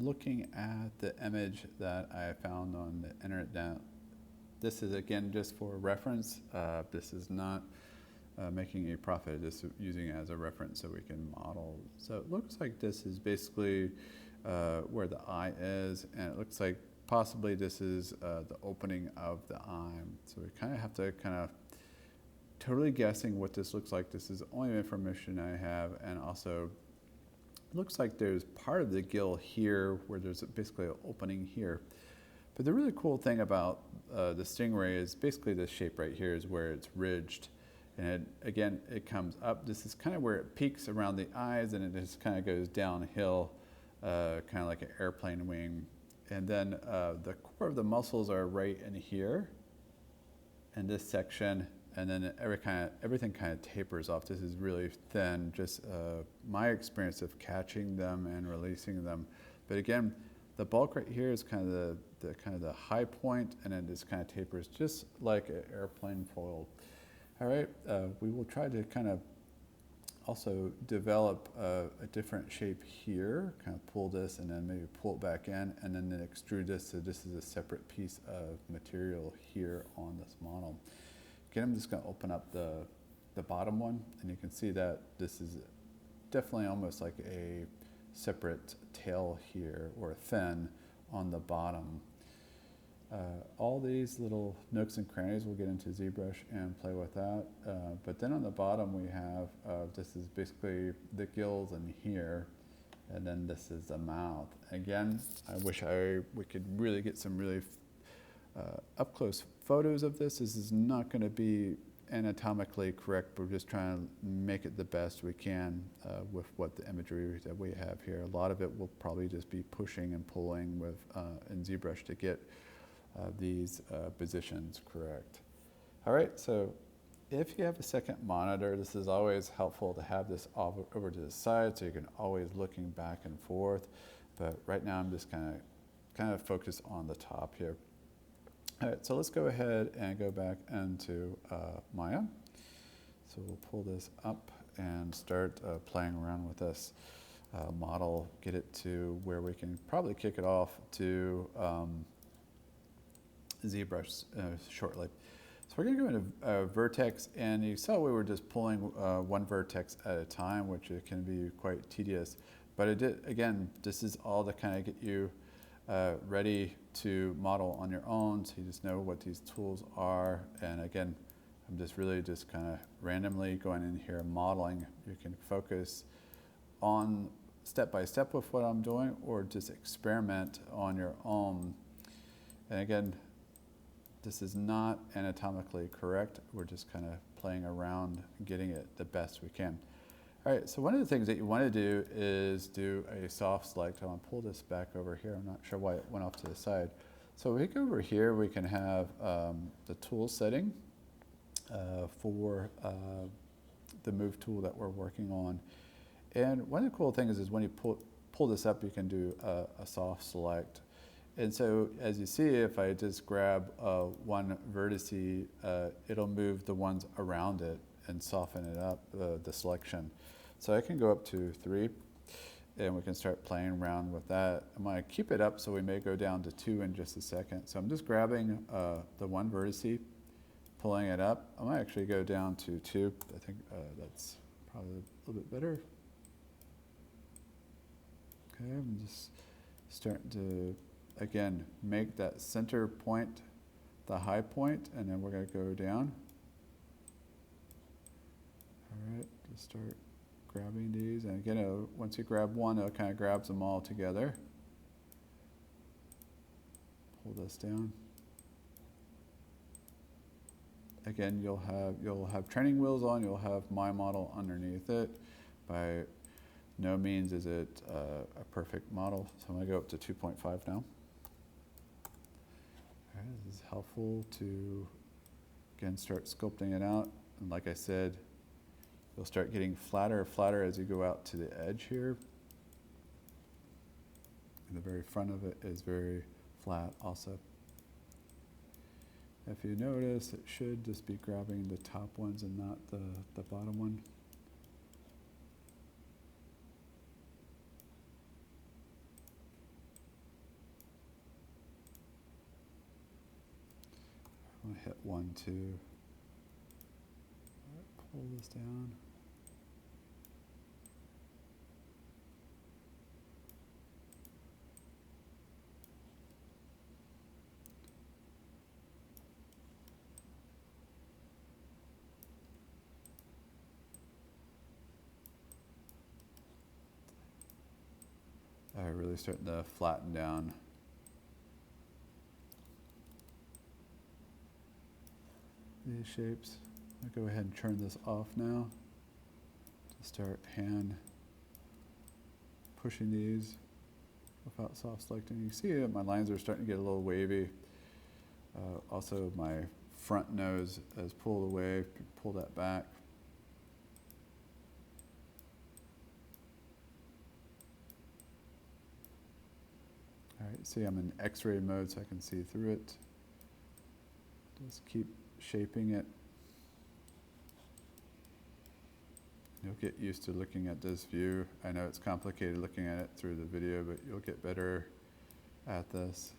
looking at the image that I found on the internet. Now, this is again just for reference. This is not making a profit, just using it as a reference so we can model. So it looks like this is basically where the eye is, and it looks like possibly this is the opening of the eye. So we kind of have to totally guessing what this looks like. This is the only information I have, and also it looks like there's part of the gill here where there's basically an opening here. But the really cool thing about the StingRay is basically this shape right here is where it's ridged. And again, it comes up. This is kind of where it peaks around the eyes, and it just kind of goes downhill, kind of like an airplane wing. And then the core of the muscles are right in here, in this section, and then everything kind of tapers off. This is really thin, just my experience of catching them and releasing them. But again, the bulk right here is kind of the high point, and then this kind of tapers just like an airplane foil. All right, we will try to kind of also develop a different shape here, kind of pull this and then maybe pull it back in, and then extrude this so this is a separate piece of material here on this model. Again, I'm just going to open up the bottom one, and you can see that this is definitely almost like a separate tail here, or a fin on the bottom. All these little nooks and crannies, we'll get into ZBrush and play with that. But then on the bottom we have, this is basically the gills in here, and then this is the mouth. Again, I wish we could really get some really up close photos of this. This is not going to be anatomically correct. We're just trying to make it the best we can with what the imagery that we have here. A lot of it will probably just be pushing and pulling with in ZBrush to get these positions correct. All right, so if you have a second monitor, this is always helpful to have this over to the side so you can always looking back and forth. But right now I'm just kind of focused on the top here. All right, so let's go ahead and go back into Maya. So we'll pull this up and start playing around with this model, get it to where we can probably kick it off to ZBrush shortly. So we're going to go into vertex, and you saw we were just pulling one vertex at a time, which it can be quite tedious. But it did, again, this is all to kind of get you ready to model on your own, so you just know what these tools are. And again, I'm just really just kind of randomly going in here modeling. You can focus on step by step with what I'm doing, or just experiment on your own. And again, this is not anatomically correct. We're just kind of playing around, getting it the best we can. All right, so one of the things that you want to do is do a soft select. I want to pull this back over here. I'm not sure why it went off to the side. So we go over here, we can have the tool setting for the move tool that we're working on. And one of the cool things is when you pull this up, you can do a soft select. And so as you see, if I just grab one vertice, it'll move the ones around it and soften it up, the selection. So I can go up to 3, and we can start playing around with that. I'm going to keep it up, so we may go down to 2 in just a second. So I'm just grabbing the one vertice, pulling it up. I might actually go down to 2. I think that's probably a little bit better. Okay, I'm just starting to, again, make that center point the high point, and then we're going to go down. All right, just start grabbing these, and again, once you grab one, it kind of grabs them all together. Pull this down. Again, you'll have training wheels on. You'll have my model underneath it. By no means is it a perfect model. So I'm going to go up to 2.5 now. All right, this is helpful to again start sculpting it out. And like I said, you'll start getting flatter and flatter as you go out to the edge here. And the very front of it is very flat also. If you notice, it should just be grabbing the top ones and not the bottom one. hit 1, 2. Pull this down. Really starting to flatten down. These shapes. I'll go ahead and turn this off now. To start hand pushing these without soft selecting. You see it, my lines are starting to get a little wavy. Also my front nose is pulled away, pull that back. All right, see I'm in X-ray mode so I can see through it. Just keep shaping it. You'll get used to looking at this view. I know it's complicated looking at it through the video, but you'll get better at this.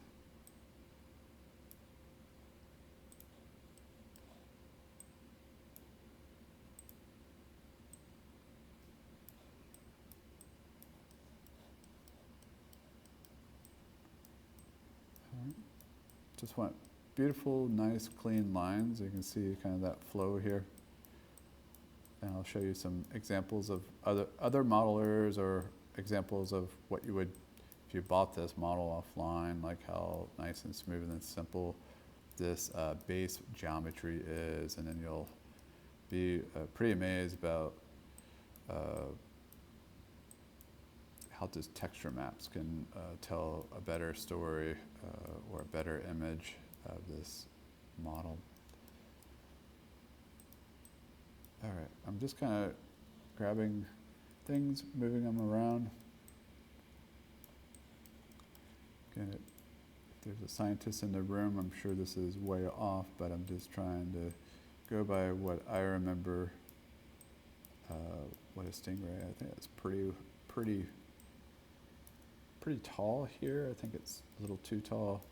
Just want beautiful, nice, clean lines. You can see kind of that flow here. And I'll show you some examples of other modelers or examples of what you would, if you bought this model offline, like how nice and smooth and simple this base geometry is. And then you'll be pretty amazed about how these texture maps can tell a better story or a better image of this model. All right, I'm just kind of grabbing things, moving them around. Again, if there's a scientist in the room, I'm sure this is way off, but I'm just trying to go by what I remember. What is StingRay? I think it's pretty tall here. I think it's a little too tall.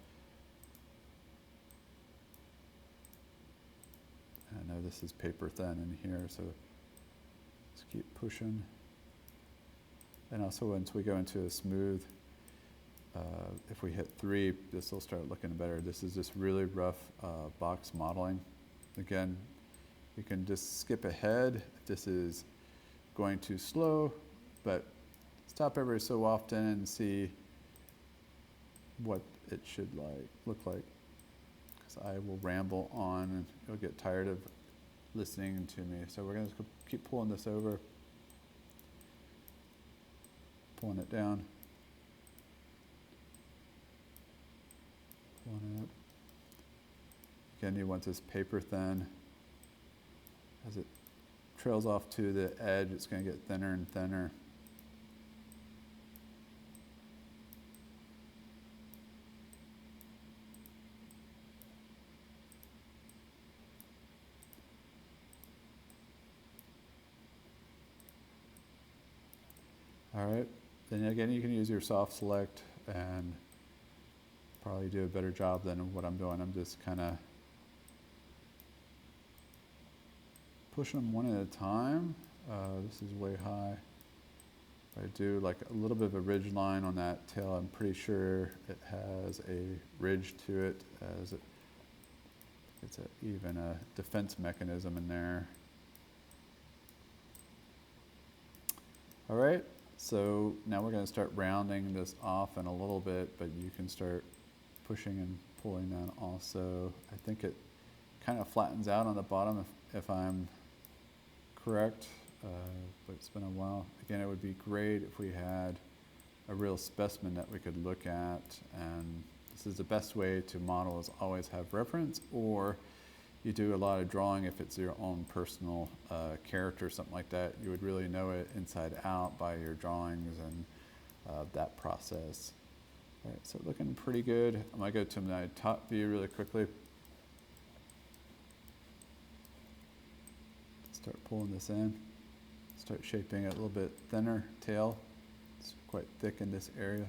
I know this is paper thin in here, so let's keep pushing. And also once we go into a smooth, if we hit 3, this will start looking better. This is just really rough box modeling. Again, you can just skip ahead if this is going too slow, but stop every so often and see what it should look like. Because I will ramble on and you'll get tired of listening to me. So we're going to keep pulling this over, pulling it down, pulling it up. Again, you want this paper thin. As it trails off to the edge, it's going to get thinner and thinner. All right, then again, you can use your soft select and probably do a better job than what I'm doing. I'm just kind of pushing them one at a time. This is way high. If I do like a little bit of a ridge line on that tail, I'm pretty sure it has a ridge to it, as it's even a defense mechanism in there. All right. So now we're going to start rounding this off in a little bit, but you can start pushing and pulling that also. I think it kind of flattens out on the bottom if I'm correct, but it's been a while. Again, it would be great if we had a real specimen that we could look at, and this is the best way to model, is always have reference, or you do a lot of drawing. If it's your own personal character, something like that, you would really know it inside out by your drawings and that process. All right, so looking pretty good. I'm gonna go to my top view really quickly. Start pulling this in. Start shaping it a little bit thinner tail. It's quite thick in this area.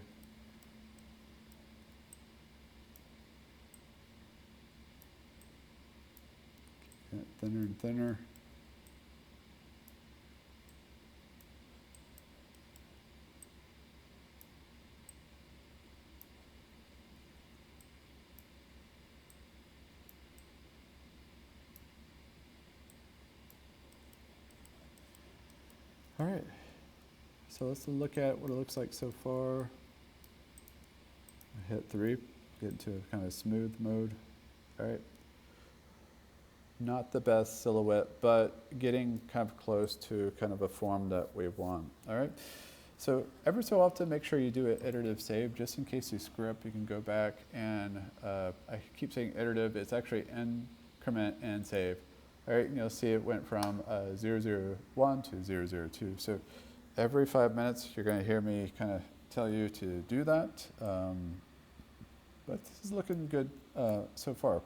thinner and thinner. All right, so let's look at what it looks like so far. I hit 3, get into a kind of smooth mode. All right. Not the best silhouette, but getting kind of close to kind of a form that we want. All right. So every so often, make sure you do an iterative save, just in case you screw up. You can go back and I keep saying iterative. It's actually increment and save. All right, and you'll see it went from 001 to 002. So every 5 minutes, you're going to hear me kind of tell you to do that. But this is looking good so far.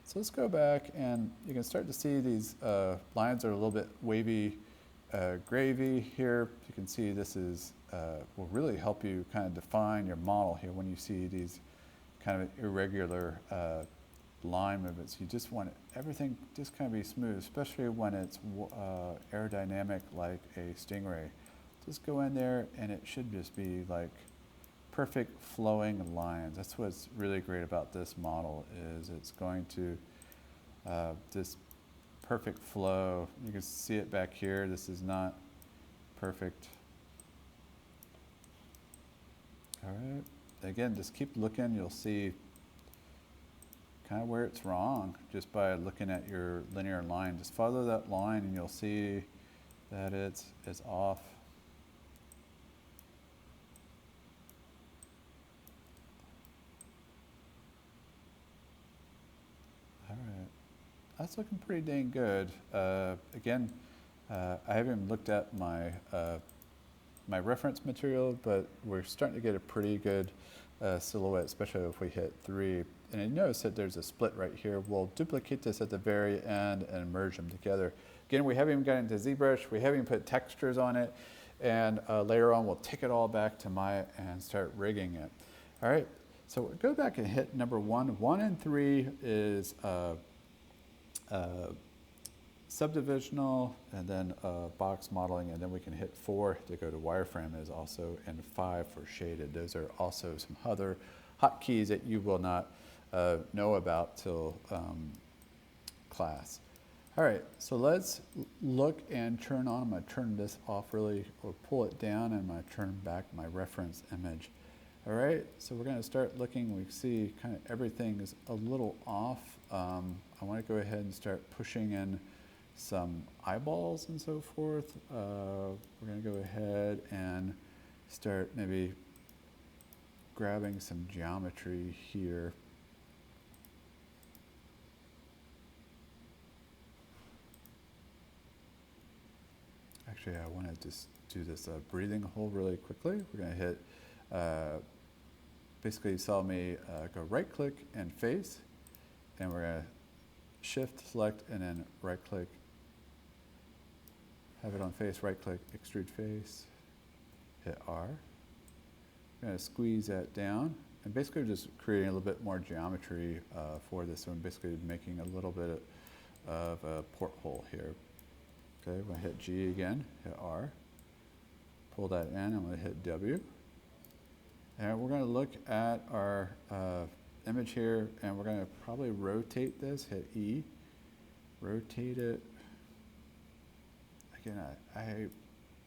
So let's go back, and you can start to see these lines are a little bit wavy, gravy here. You can see this is will really help you kind of define your model here when you see these kind of irregular line movements. You just want everything just kind of be smooth, especially when it's aerodynamic like a StingRay. Just go in there, and it should just be like perfect flowing lines. That's what's really great about this model, is it's going to this perfect flow. You can see it back here. This is not perfect. All right. Again, just keep looking. You'll see kind of where it's wrong just by looking at your linear line. Just follow that line, and you'll see that it's off. All right. That's looking pretty dang good. Again, I haven't even looked at my my reference material, but we're starting to get a pretty good silhouette, especially if we hit 3. And you notice that there's a split right here. We'll duplicate this at the very end and merge them together. Again, we haven't even got into ZBrush. We haven't even put textures on it. And later on, we'll take it all back to Maya and start rigging it. All right, so we'll go back and hit number 1. 1 and 3 is subdivisional, and then box modeling, and then we can hit 4 to go to wireframe is also, and 5 for shaded. Those are also some other hotkeys that you will not know about till class. All right, so let's look and turn on. I'm going to turn this off really, or pull it down, and I'm going to turn back my reference image. All right, so we're going to start looking. We see kind of everything is a little off. I want to go ahead and start pushing in some eyeballs and so forth. We're going to go ahead and start maybe grabbing some geometry here. Actually, I want to just do this breathing hole really quickly. We're going to hit, basically you saw me go right click and face, and we're going to shift, select, and then right click. Have it on face, right click, extrude face, hit R. I'm going to squeeze that down, and basically just creating a little bit more geometry for this. So I'm basically making a little bit of a porthole here. Okay, I'm going to hit G again, hit R, pull that in, I'm going to hit W. And we're going to look at our image here, and we're going to probably rotate this, hit E, rotate it. Again, I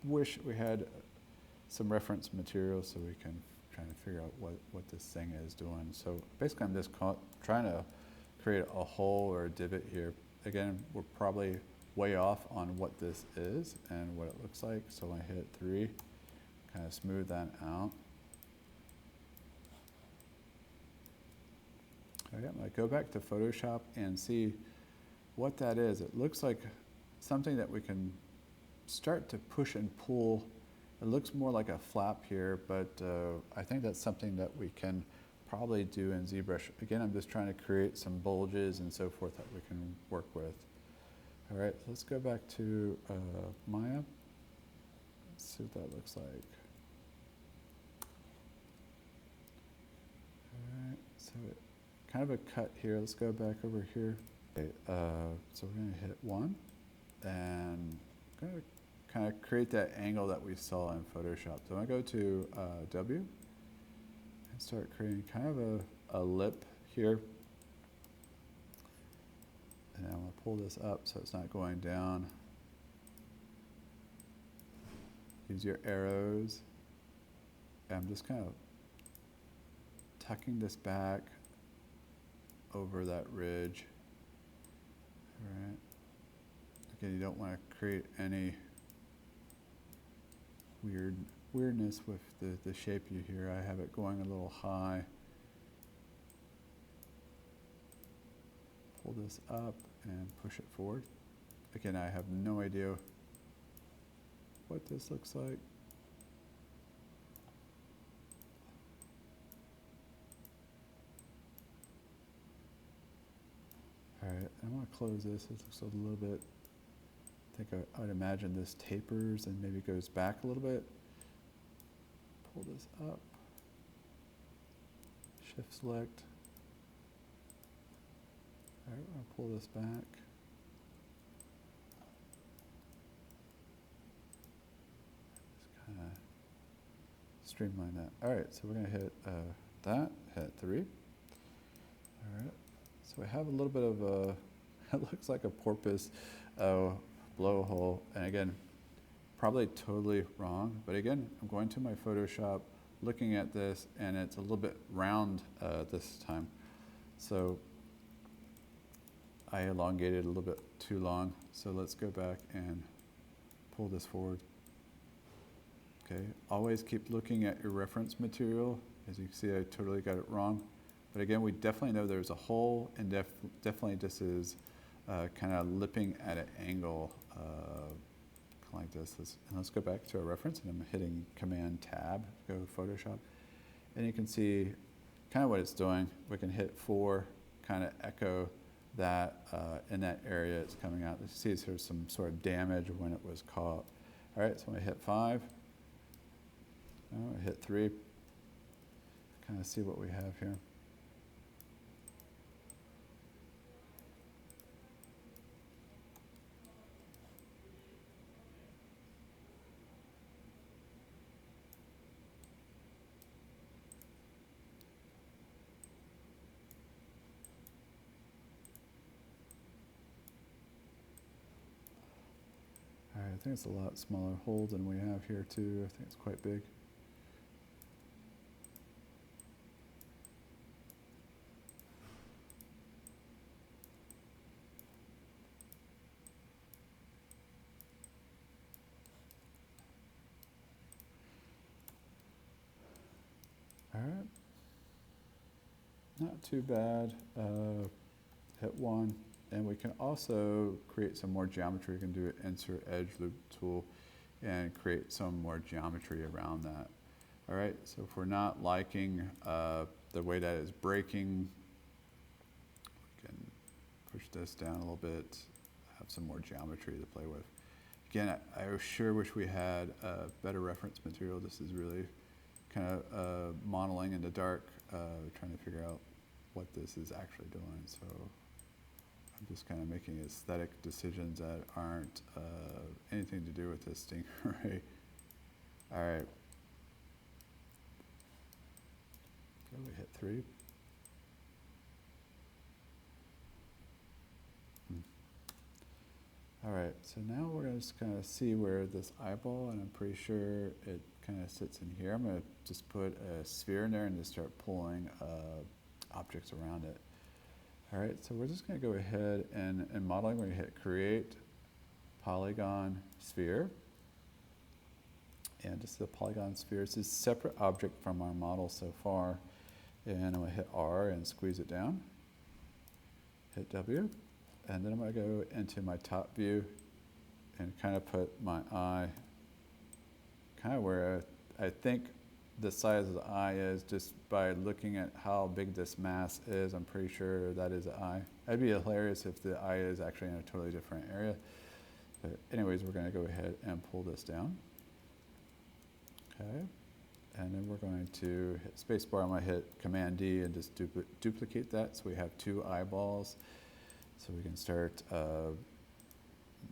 wish we had some reference material so we can try to figure out what this thing is doing. So basically I'm just trying to create a hole or a divot here. Again, we're probably way off on what this is and what it looks like. So when I hit 3, kind of smooth that out. Okay, I'm going to go back to Photoshop and see what that is. It looks like something that we can start to push and pull. It looks more like a flap here, but I think that's something that we can probably do in ZBrush. Again, I'm just trying to create some bulges and so forth that we can work with. All right, let's go back to Maya. Let's see what that looks like. All right, so kind of a cut here. Let's go back over here. Okay, so we're going to hit 1, and I'm going to kind of create that angle that we saw in Photoshop. So I go to W and start creating kind of a lip here. And I'm going to pull this up so it's not going down. Use your arrows. And I'm just kind of tucking this back over that ridge. All right. Again, you don't want to create any weirdness with the shape you hear. I have it going a little high. Pull this up and push it forward. Again, I have no idea what this looks like. All right, I want to close this. It looks a little bit, I think I would imagine this tapers and maybe goes back a little bit. Pull this up. Shift select. All right, I'll pull this back. Just kind of streamline that. All right, so we're going to hit that, hit 3. All right, so we have a little bit of a, it looks like a porpoise blowhole. And again, probably totally wrong, but again, I'm going to my Photoshop, looking at this, and it's a little bit round this time. So I elongated a little bit too long, so let's go back and pull this forward. Okay, always keep looking at your reference material. As you can see, I totally got it wrong. But again, we definitely know there's a hole, and definitely this is kind of lipping at an angle like this. Let's go back to our reference, and I'm hitting Command Tab, go to Photoshop. And you can see kind of what it's doing. We can hit 4, kind of echo that in that area it's coming out. You see there's some sort of damage when it was caught. All right, so I'm gonna hit 5. I'm gonna hit 3. Kind of see what we have here. I think it's a lot smaller hole than we have here too. I think it's quite big. All right. Not too bad. Hit 1. And we can also create some more geometry. We can do an Insert Edge Loop tool and create some more geometry around that. All right, so if we're not liking the way that is breaking, we can push this down a little bit, have some more geometry to play with. Again, I sure wish we had better reference material. This is really kind of modeling in the dark, trying to figure out what this is actually doing. So I'm just kind of making aesthetic decisions that aren't anything to do with this StingRay. All right. So we hit 3. All right, so now we're going to just kind of see where this eyeball, and I'm pretty sure it kind of sits in here. I'm going to just put a sphere in there and just start pulling objects around it. All right, so we're just going to go ahead and in modeling, we're going to hit Create Polygon Sphere. And just the polygon sphere is a separate object from our model so far. And I'm going to hit R and squeeze it down. Hit W. And then I'm going to go into my top view and kind of put my eye kind of where I think the size of the eye is, just by looking at how big this mass is. I'm pretty sure that is an eye. It'd be hilarious if the eye is actually in a totally different area. But anyways, we're going to go ahead and pull this down. Okay. And then we're going to hit spacebar. I'm going to hit Command D and just duplicate that, so we have 2 eyeballs. So we can start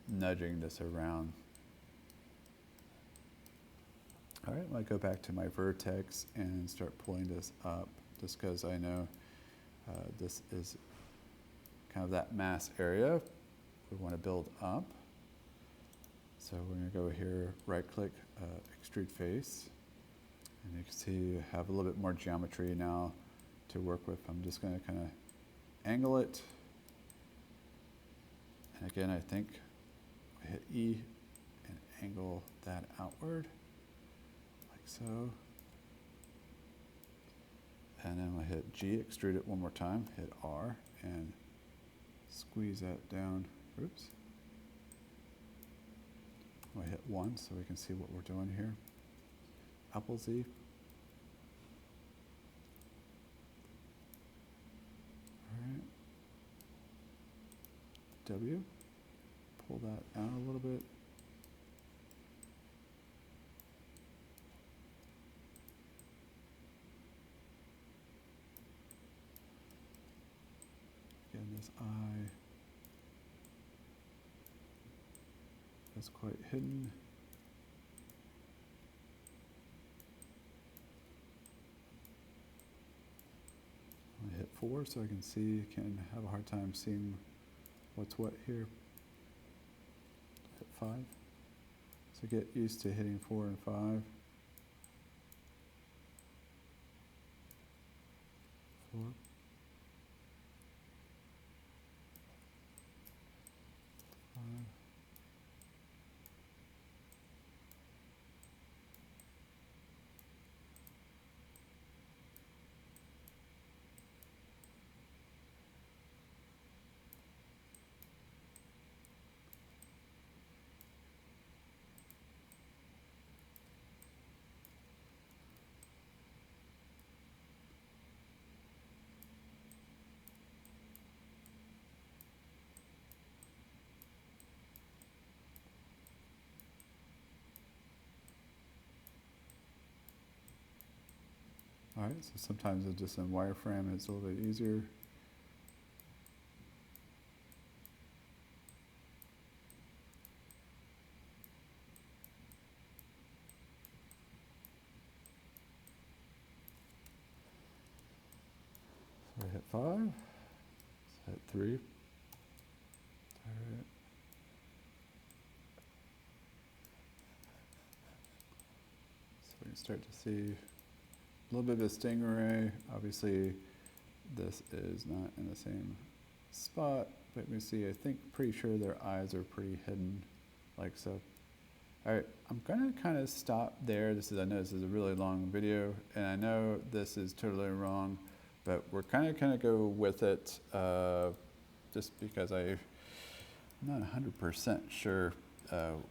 nudging this around. All right, I go back to my vertex and start pulling this up, just because I know this is kind of that mass area we want to build up. So we're going to go here, right-click, extrude face, and you can see I have a little bit more geometry now to work with. I'm just going to kind of angle it, and again, I think I hit E and angle that outward. So, and then I hit G, extrude it one more time, hit R, and squeeze that down. Oops. I hit 1 so we can see what we're doing here. Apple Z. All right. W. Pull that out a little bit. Again, this eye is quite hidden. I hit 4 so I can see, can have a hard time seeing what's what here. Hit 5. So get used to hitting 4 and 5. 4. 5. All right, so sometimes it's just in wireframe, it's a little bit easier. So I hit 5, so hit 3. All right. So we can start to see a little bit of a StingRay. Obviously, this is not in the same spot, but we see, I think, pretty sure their eyes are pretty hidden, like so. All right, I'm gonna kind of stop there. I know this is a really long video, and I know this is totally wrong, but we're kind of go with it, just because I'm not 100% sure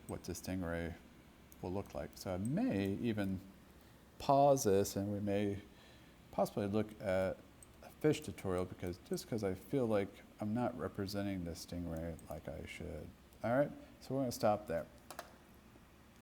what the StingRay will look like. So I may even pause this and we may possibly look at a fish tutorial, because I feel like I'm not representing the StingRay like I should. All right, so we're gonna stop there.